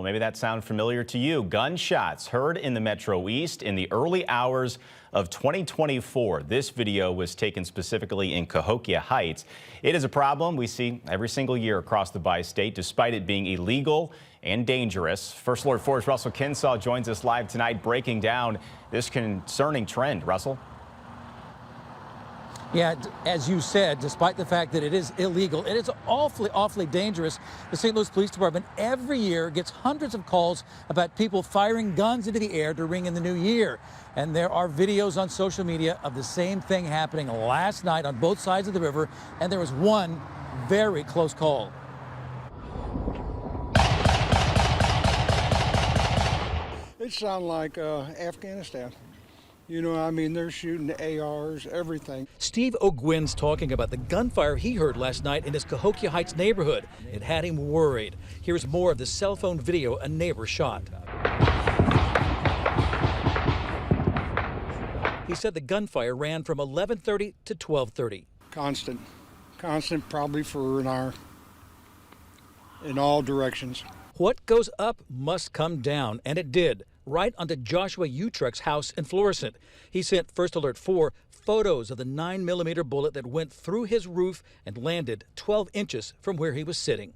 maybe that sounds familiar to you. Gunshots heard in the Metro East in the early hours of 2024. This video was taken specifically in Cahokia Heights. It is a problem we see every single year across the bi-state, despite it being illegal and dangerous. First Alert 4's Russell Kinsaw joins us live tonight, breaking down this concerning trend. Russell? Yeah, as you said, despite the fact that it is illegal, it is awfully dangerous. The St. Louis Police Department every year gets hundreds of calls about people firing guns into the air to ring in the new year. And there are videos on social media of the same thing happening last night on both sides of the river, and there was one very close call. It sounds like Afghanistan. You know, I mean, they're shooting ARs, everything. Steve O'Gwyn's talking about the gunfire he heard last night in his Cahokia Heights neighborhood. It had him worried. Here's more of the cell phone video a neighbor shot. He said the gunfire ran from 11:30 to 12:30. Constant, probably for an hour, in all directions. What goes up must come down, and it did. Right onto Joshua Eutrecht's house in Florissant. He sent First Alert 4 photos of the 9mm bullet that went through his roof and landed 12 inches from where he was sitting.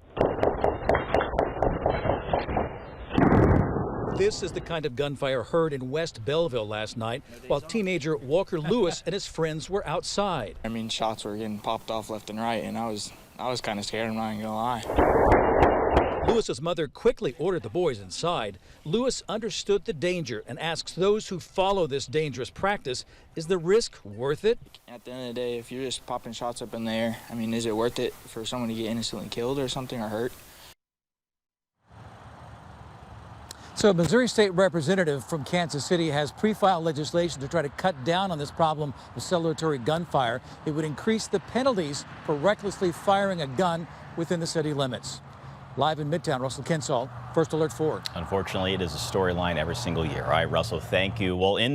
This is the kind of gunfire heard in West Belleville last night while teenager Walker Lewis and his friends were outside. I mean, shots were getting popped off left and right, and I was kind of scared, I'm not gonna lie. Lewis's mother quickly ordered the boys inside. Lewis understood the danger and asks those who follow this dangerous practice, is the risk worth it? At the end of the day, if you're just popping shots up in the air, I mean, is it worth it for someone to get innocently killed or something or hurt? So a Missouri State Representative from Kansas City has pre-filed legislation to try to cut down on this problem of celebratory gunfire. It would increase the penalties for recklessly firing a gun within the city limits. Live in Midtown, Russell Kinsaw, First Alert 4. Unfortunately, it is a storyline every single year. All right, Russell, thank you. Well, in